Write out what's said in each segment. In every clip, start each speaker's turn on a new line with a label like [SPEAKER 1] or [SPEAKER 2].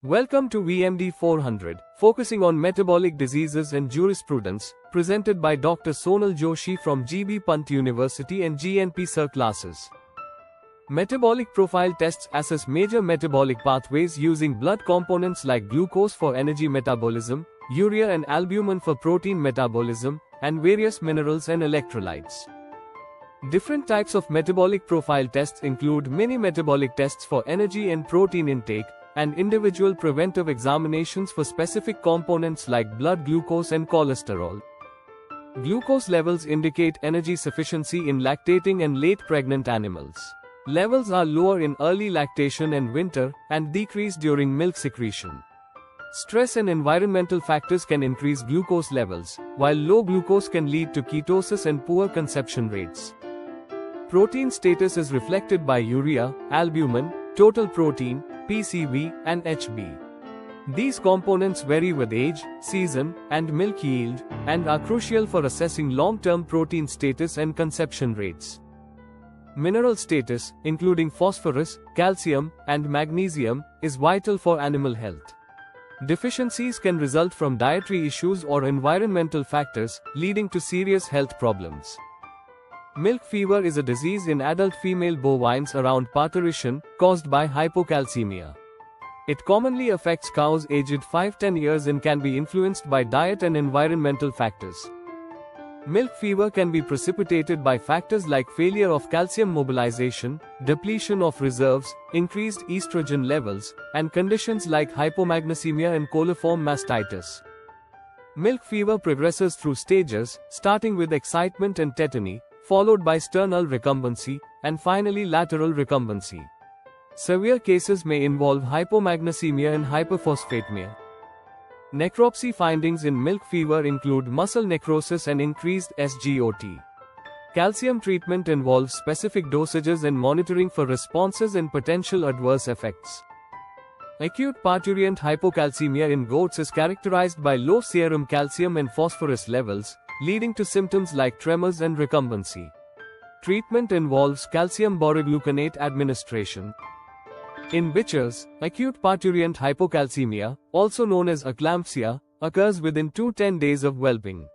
[SPEAKER 1] Welcome to VMD 400, focusing on metabolic diseases and jurisprudence, presented by Dr. Sonal Joshi from GB Pant University and GNP Sir Classes. Metabolic profile tests assess major metabolic pathways using blood components like glucose for energy metabolism, urea and albumin for protein metabolism, and various minerals and electrolytes. Different types of metabolic profile tests include mini-metabolic tests for energy and protein intake, and individual preventive examinations for specific components like blood glucose and cholesterol. Glucose levels indicate energy sufficiency in lactating and late pregnant animals. Levels are lower in early lactation and winter, and decrease during milk secretion. Stress and environmental factors can increase glucose levels, while low glucose can lead to ketosis and poor conception rates. Protein status is reflected by urea, albumin, total protein, PCV, and HB. These components vary with age, season, and milk yield, and are crucial for assessing long-term protein status and conception rates. Mineral status, including phosphorus, calcium, and magnesium, is vital for animal health. Deficiencies can result from dietary issues or environmental factors, leading to serious health problems. Milk fever is a disease in adult female bovines around parturition, caused by hypocalcemia. It commonly affects cows aged 5-10 years and can be influenced by diet and environmental factors. Milk fever can be precipitated by factors like failure of calcium mobilization, depletion of reserves, increased estrogen levels, and conditions like hypomagnesemia and coliform mastitis. Milk fever progresses through stages, starting with excitement and tetany, followed by sternal recumbency, and finally lateral recumbency. Severe cases may involve hypomagnesemia and hyperphosphatemia. Necropsy findings in milk fever include muscle necrosis and increased SGOT. Calcium treatment involves specific dosages and monitoring for responses and potential adverse effects. Acute parturient hypocalcemia in goats is characterized by low serum calcium and phosphorus levels, leading to symptoms like tremors and recumbency. Treatment involves calcium borygluconate administration. In bitches, acute parturient hypocalcemia, also known as eclampsia, occurs within 2 to 10 days of whelping.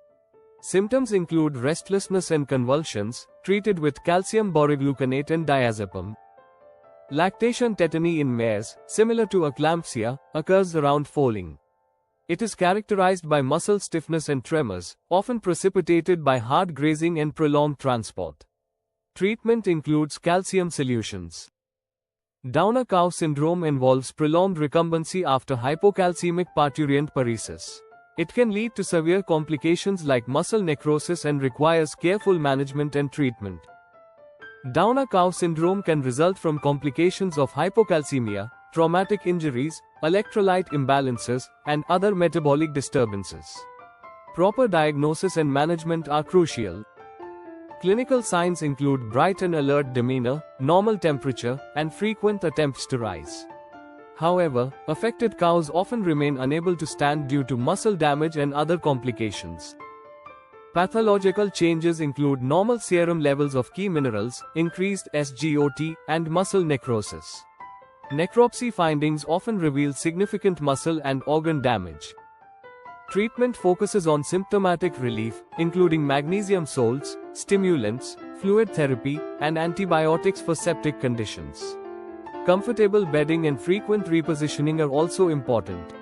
[SPEAKER 1] Symptoms include restlessness and convulsions, treated with calcium borygluconate and diazepam. Lactation tetany in mares, similar to eclampsia, occurs around foaling. It is characterized by muscle stiffness and tremors, often precipitated by hard grazing and prolonged transport. Treatment includes calcium solutions. Downer cow syndrome involves prolonged recumbency after hypocalcemic parturient paresis. It can lead to severe complications like muscle necrosis and requires careful management and treatment. Downer cow syndrome can result from complications of hypocalcemia, traumatic injuries, electrolyte imbalances, and other metabolic disturbances. Proper diagnosis and management are crucial. Clinical signs include bright and alert demeanor, normal temperature, and frequent attempts to rise. However, affected cows often remain unable to stand due to muscle damage and other complications. Pathological changes include normal serum levels of key minerals, increased SGOT, and muscle necrosis. Necropsy findings often reveal significant muscle and organ damage. Treatment focuses on symptomatic relief, including magnesium salts, stimulants, fluid therapy, and antibiotics for septic conditions. Comfortable bedding and frequent repositioning are also important.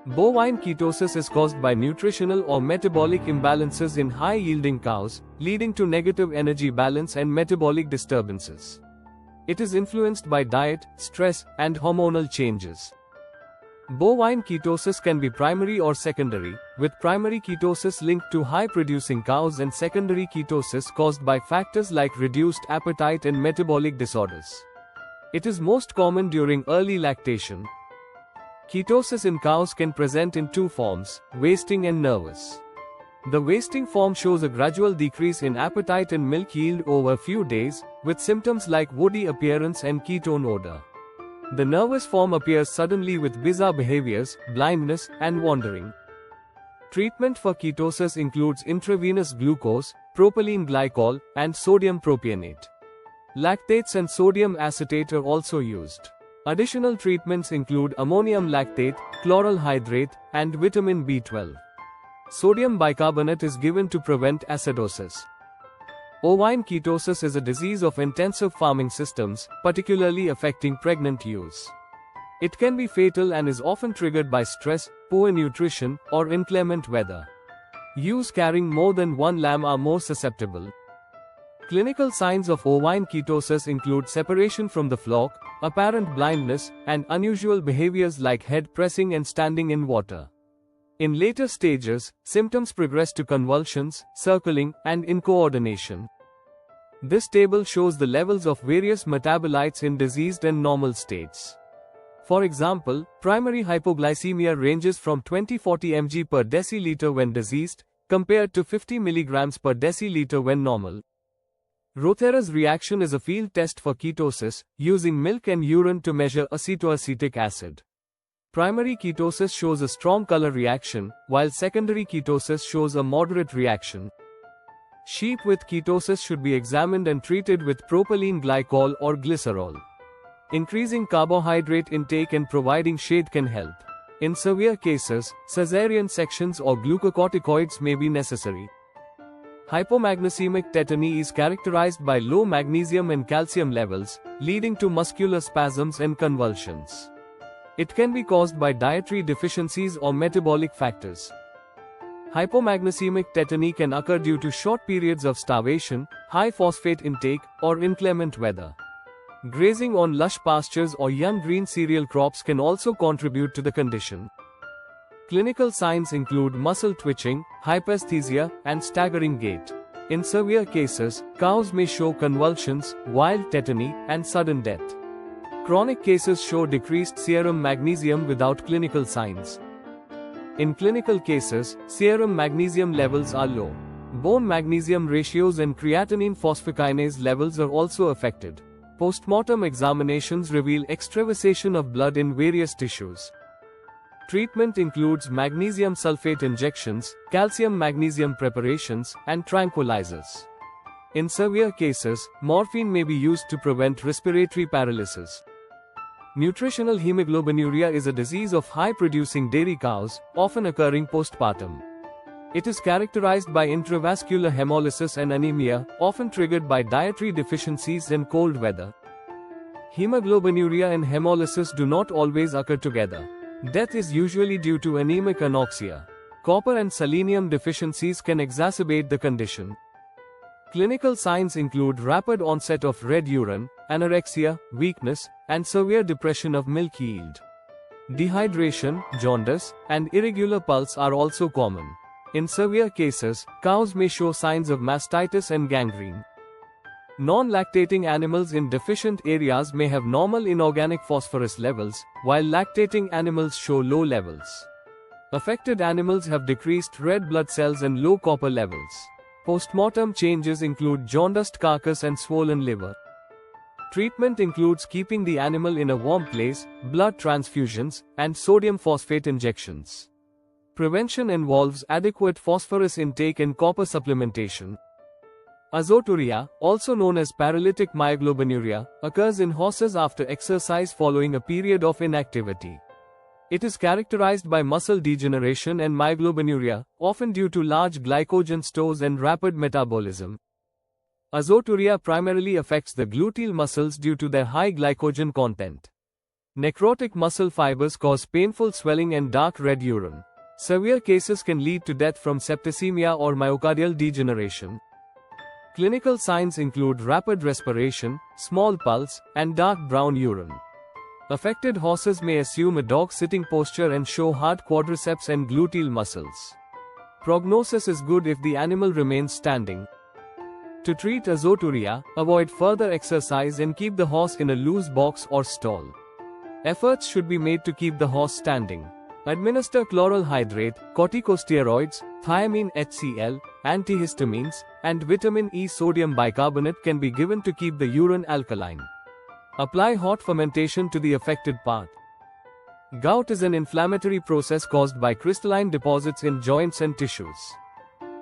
[SPEAKER 1] Bovine ketosis is caused by nutritional or metabolic imbalances in high-yielding cows, leading to negative energy balance and metabolic disturbances. It is influenced by diet, stress, and hormonal changes. Bovine ketosis can be primary or secondary, with primary ketosis linked to high-producing cows and secondary ketosis caused by factors like reduced appetite and metabolic disorders. It is most common during early lactation. Ketosis in cows can present in two forms, wasting and nervous. The wasting form shows a gradual decrease in appetite and milk yield over a few days, with symptoms like woody appearance and ketone odor. The nervous form appears suddenly with bizarre behaviors, blindness, and wandering. Treatment for ketosis includes intravenous glucose, propylene glycol, and sodium propionate. Lactates and sodium acetate are also used. Additional treatments include ammonium lactate, chloral hydrate, and vitamin B12. Sodium bicarbonate is given to prevent acidosis. Ovine ketosis is a disease of intensive farming systems, particularly affecting pregnant ewes. It can be fatal and is often triggered by stress, poor nutrition, or inclement weather. Ewes carrying more than one lamb are more susceptible. Clinical signs of ovine ketosis include separation from the flock, apparent blindness, and unusual behaviors like head pressing and standing in water. In later stages, symptoms progress to convulsions, circling, and incoordination. This table shows the levels of various metabolites in diseased and normal states. For example, primary hypoglycemia ranges from 20-40 mg per deciliter when diseased, compared to 50 mg per deciliter when normal. Rothera's reaction is a field test for ketosis, using milk and urine to measure acetoacetic acid. Primary ketosis shows a strong color reaction, while secondary ketosis shows a moderate reaction. Sheep with ketosis should be examined and treated with propylene glycol or glycerol. Increasing carbohydrate intake and providing shade can help. In severe cases, caesarean sections or glucocorticoids may be necessary. Hypomagnesemic tetany is characterized by low magnesium and calcium levels, leading to muscular spasms and convulsions. It can be caused by dietary deficiencies or metabolic factors. Hypomagnesemic tetany can occur due to short periods of starvation, high phosphate intake, or inclement weather. Grazing on lush pastures or young green cereal crops can also contribute to the condition. Clinical signs include muscle twitching, hyperesthesia, and staggering gait. In severe cases, cows may show convulsions, wild tetany, and sudden death. Chronic cases show decreased serum magnesium without clinical signs. In clinical cases, serum magnesium levels are low. Bone magnesium ratios and creatinine phosphokinase levels are also affected. Postmortem examinations reveal extravasation of blood in various tissues. Treatment includes magnesium sulfate injections, calcium-magnesium preparations, and tranquilizers. In severe cases, morphine may be used to prevent respiratory paralysis. Nutritional hemoglobinuria is a disease of high-producing dairy cows, often occurring postpartum. It is characterized by intravascular hemolysis and anemia, often triggered by dietary deficiencies and cold weather. Hemoglobinuria and hemolysis do not always occur together. Death is usually due to anemic anoxia. Copper and selenium deficiencies can exacerbate the condition. Clinical signs include rapid onset of red urine, anorexia, weakness, and severe depression of milk yield. Dehydration, jaundice, and irregular pulse are also common. In severe cases, cows may show signs of mastitis and gangrene. Non-lactating animals in deficient areas may have normal inorganic phosphorus levels, while lactating animals show low levels. Affected animals have decreased red blood cells and low copper levels. Postmortem changes include jaundiced carcass and swollen liver. Treatment includes keeping the animal in a warm place, blood transfusions, and sodium phosphate injections. Prevention involves adequate phosphorus intake and copper supplementation. Azoturia, also known as paralytic myoglobinuria, occurs in horses after exercise following a period of inactivity. It is characterized by muscle degeneration and myoglobinuria, often due to large glycogen stores and rapid metabolism. Azoturia primarily affects the gluteal muscles due to their high glycogen content. Necrotic muscle fibers cause painful swelling and dark red urine. Severe cases can lead to death from septicemia or myocardial degeneration. Clinical signs include rapid respiration, small pulse, and dark brown urine. Affected horses may assume a dog-sitting posture and show hard quadriceps and gluteal muscles. Prognosis is good if the animal remains standing. To treat azoturia, avoid further exercise and keep the horse in a loose box or stall. Efforts should be made to keep the horse standing. Administer chloral hydrate, corticosteroids, thiamine HCl, antihistamines, and vitamin E. Sodium bicarbonate can be given to keep the urine alkaline. Apply hot fermentation to the affected part. Gout is an inflammatory process caused by crystalline deposits in joints and tissues.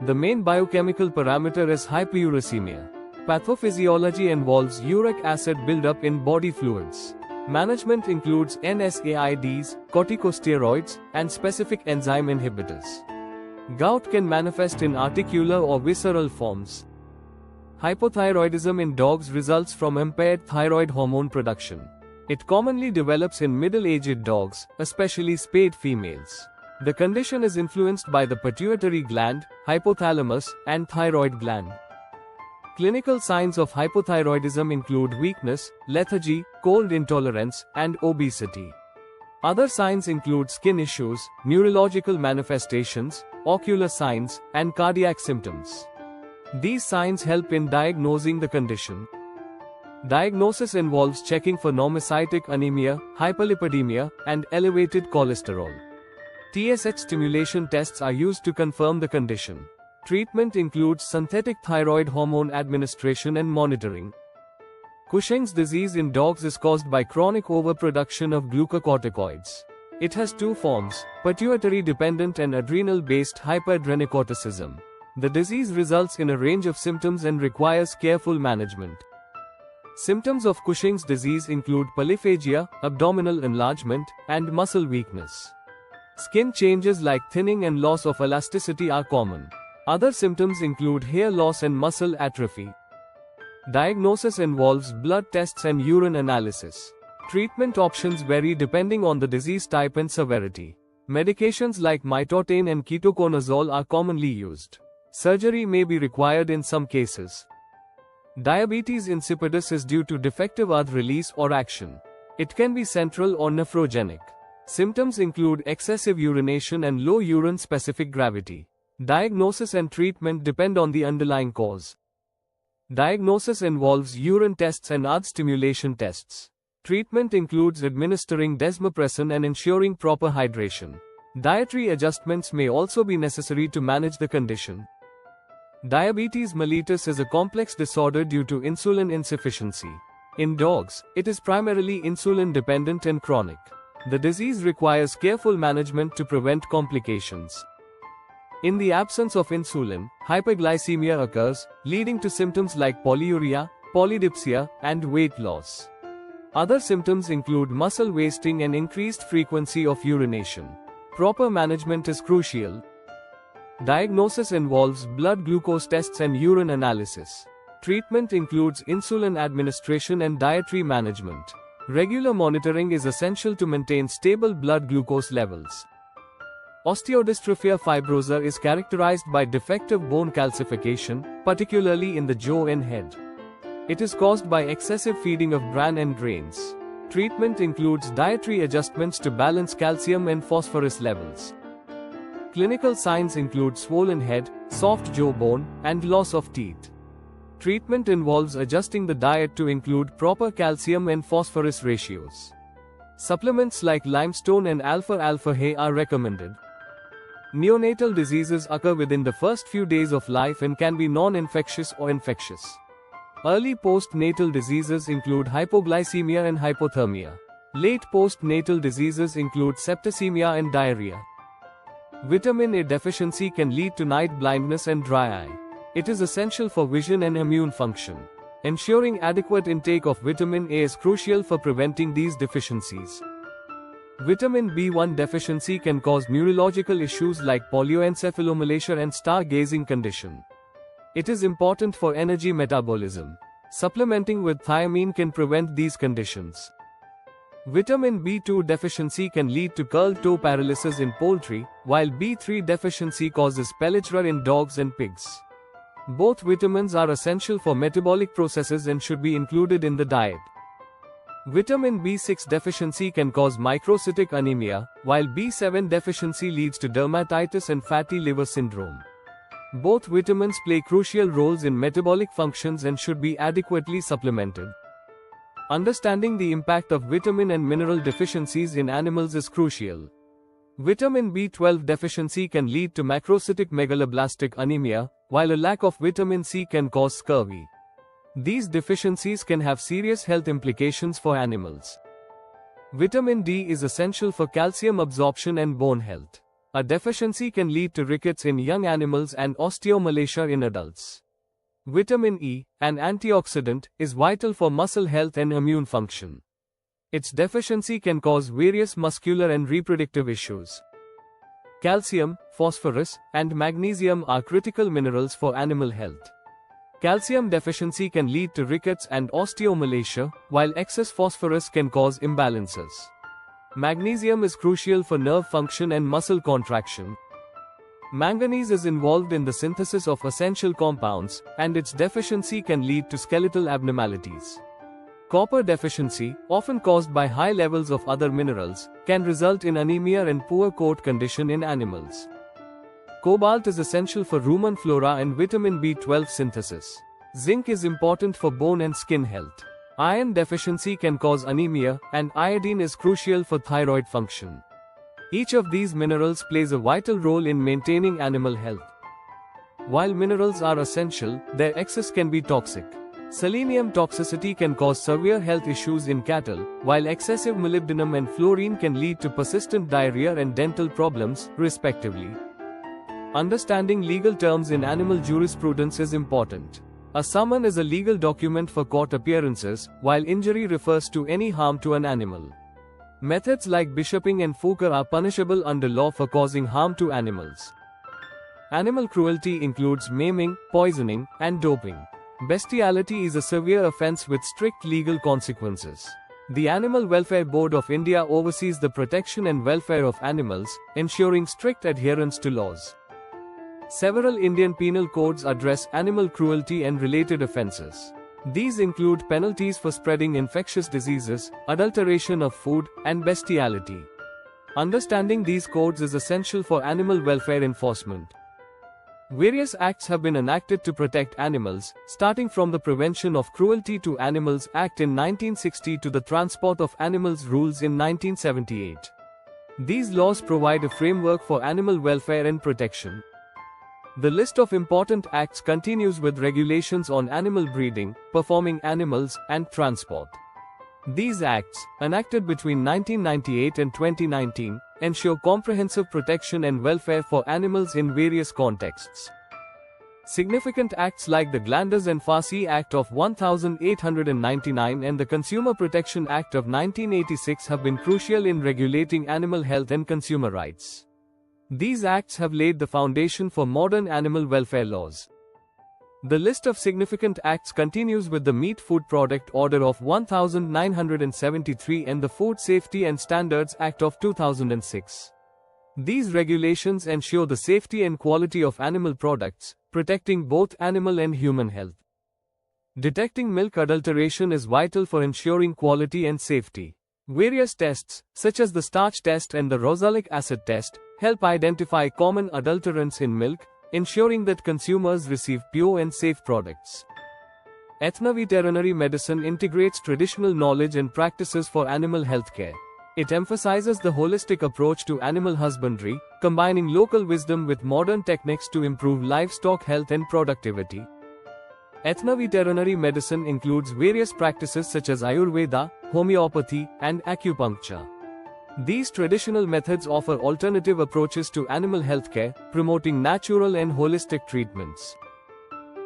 [SPEAKER 1] The main biochemical parameter is hyperuricemia. Pathophysiology involves uric acid buildup in body fluids. Management includes NSAIDs, corticosteroids, and specific enzyme inhibitors. Gout can manifest in articular or visceral forms. Hypothyroidism in dogs results from impaired thyroid hormone production. It commonly develops in middle-aged dogs, especially spayed females. The condition is influenced by the pituitary gland, hypothalamus, and thyroid gland. Clinical signs of hypothyroidism include weakness, lethargy, cold intolerance, and obesity. Other signs include skin issues, neurological manifestations, ocular signs, and cardiac symptoms. These signs help in diagnosing the condition. Diagnosis involves checking for normocytic anemia, hyperlipidemia, and elevated cholesterol. TSH stimulation tests are used to confirm the condition. Treatment includes synthetic thyroid hormone administration and monitoring. Cushing's disease in dogs is caused by chronic overproduction of glucocorticoids. It has two forms, pituitary-dependent and adrenal-based hyperadrenocorticism. The disease results in a range of symptoms and requires careful management. Symptoms of Cushing's disease include polyphagia, abdominal enlargement, and muscle weakness. Skin changes like thinning and loss of elasticity are common. Other symptoms include hair loss and muscle atrophy. Diagnosis involves blood tests and urine analysis. Treatment options vary depending on the disease type and severity. Medications like mitotane and ketoconazole are commonly used. Surgery may be required in some cases. Diabetes insipidus is due to defective earth release or action. It can be central or nephrogenic. Symptoms include excessive urination and low urine-specific gravity. Diagnosis and treatment depend on the underlying cause. Diagnosis involves urine tests and earth stimulation tests. Treatment includes administering desmopressin and ensuring proper hydration. Dietary adjustments may also be necessary to manage the condition. Diabetes mellitus is a complex disorder due to insulin insufficiency. In dogs, it is primarily insulin-dependent and chronic. The disease requires careful management to prevent complications. In the absence of insulin, hyperglycemia occurs, leading to symptoms like polyuria, polydipsia, and weight loss. Other symptoms include muscle wasting and increased frequency of urination. Proper management is crucial. Diagnosis involves blood glucose tests and urine analysis. Treatment includes insulin administration and dietary management. Regular monitoring is essential to maintain stable blood glucose levels. Osteodystrophia fibrosa is characterized by defective bone calcification, particularly in the jaw and head. It is caused by excessive feeding of bran and grains. Treatment includes dietary adjustments to balance calcium and phosphorus levels. Clinical signs include swollen head, soft jaw bone, and loss of teeth. Treatment involves adjusting the diet to include proper calcium and phosphorus ratios. Supplements like limestone and alpha-alpha-He are recommended. Neonatal diseases occur within the first few days of life and can be non-infectious or infectious. Early postnatal diseases include hypoglycemia and hypothermia. Late postnatal diseases include septicemia and diarrhea. Vitamin A deficiency can lead to night blindness and dry eye. It is essential for vision and immune function. Ensuring adequate intake of vitamin A is crucial for preventing these deficiencies. Vitamin B1 deficiency can cause neurological issues like polioencephalomalacia and stargazing condition. It is important for energy metabolism. Supplementing with thiamine can prevent these conditions. Vitamin B2 deficiency can lead to curled toe paralysis in poultry, while B3 deficiency causes pelytra in dogs and pigs. Both vitamins are essential for metabolic processes and should be included in the diet. Vitamin B6 deficiency can cause microcytic anemia, while B7 deficiency leads to dermatitis and fatty liver syndrome. Both vitamins play crucial roles in metabolic functions and should be adequately supplemented. Understanding the impact of vitamin and mineral deficiencies in animals is crucial. Vitamin B12 deficiency can lead to macrocytic megaloblastic anemia, while a lack of vitamin C can cause scurvy. These deficiencies can have serious health implications for animals. Vitamin D is essential for calcium absorption and bone health. A deficiency can lead to rickets in young animals and osteomalacia in adults. Vitamin E, an antioxidant, is vital for muscle health and immune function. Its deficiency can cause various muscular and reproductive issues. Calcium, phosphorus, and magnesium are critical minerals for animal health. Calcium deficiency can lead to rickets and osteomalacia, while excess phosphorus can cause imbalances. Magnesium is crucial for nerve function and muscle contraction. Manganese is involved in the synthesis of essential compounds, and its deficiency can lead to skeletal abnormalities. Copper deficiency, often caused by high levels of other minerals, can result in anemia and poor coat condition in animals. Cobalt is essential for rumen flora and vitamin B12 synthesis. Zinc is important for bone and skin health. Iron deficiency can cause anemia, and iodine is crucial for thyroid function. Each of these minerals plays a vital role in maintaining animal health. While minerals are essential, their excess can be toxic. Selenium toxicity can cause severe health issues in cattle, while excessive molybdenum and fluorine can lead to persistent diarrhea and dental problems, respectively. Understanding legal terms in animal jurisprudence is important. A summon is a legal document for court appearances, while injury refers to any harm to an animal. Methods like bishoping and fouker are punishable under law for causing harm to animals. Animal cruelty includes maiming, poisoning, and doping. Bestiality is a severe offense with strict legal consequences. The Animal Welfare Board of India oversees the protection and welfare of animals, ensuring strict adherence to laws. Several Indian penal codes address animal cruelty and related offences. These include penalties for spreading infectious diseases, adulteration of food, and bestiality. Understanding these codes is essential for animal welfare enforcement. Various acts have been enacted to protect animals, starting from the Prevention of Cruelty to Animals Act in 1960 to the Transport of Animals Rules in 1978. These laws provide a framework for animal welfare and protection. The list of important acts continues with regulations on animal breeding, performing animals, and transport. These acts, enacted between 1998 and 2019, ensure comprehensive protection and welfare for animals in various contexts. Significant acts like the Glanders and Farsi Act of 1899 and the Consumer Protection Act of 1986 have been crucial in regulating animal health and consumer rights. These acts have laid the foundation for modern animal welfare laws. The list of significant acts continues with the Meat Food Product Order of 1973 and the Food Safety and Standards Act of 2006. These regulations ensure the safety and quality of animal products, protecting both animal and human health. Detecting milk adulteration is vital for ensuring quality and safety. Various tests, such as the starch test and the rosalic acid test, help identify common adulterants in milk, ensuring that consumers receive pure and safe products. Veterinary medicine integrates traditional knowledge and practices for animal healthcare. It emphasizes the holistic approach to animal husbandry, combining local wisdom with modern techniques to improve livestock health and productivity. Veterinary medicine includes various practices such as Ayurveda, homeopathy, and acupuncture. These traditional methods offer alternative approaches to animal healthcare, promoting natural and holistic treatments.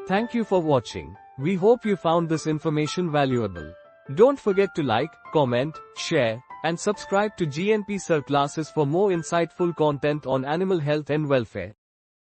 [SPEAKER 1] Thank you for watching. We hope you found this information valuable. Don't forget to like, comment, share, and subscribe to GNP Sir Classes for more insightful content on animal health and welfare.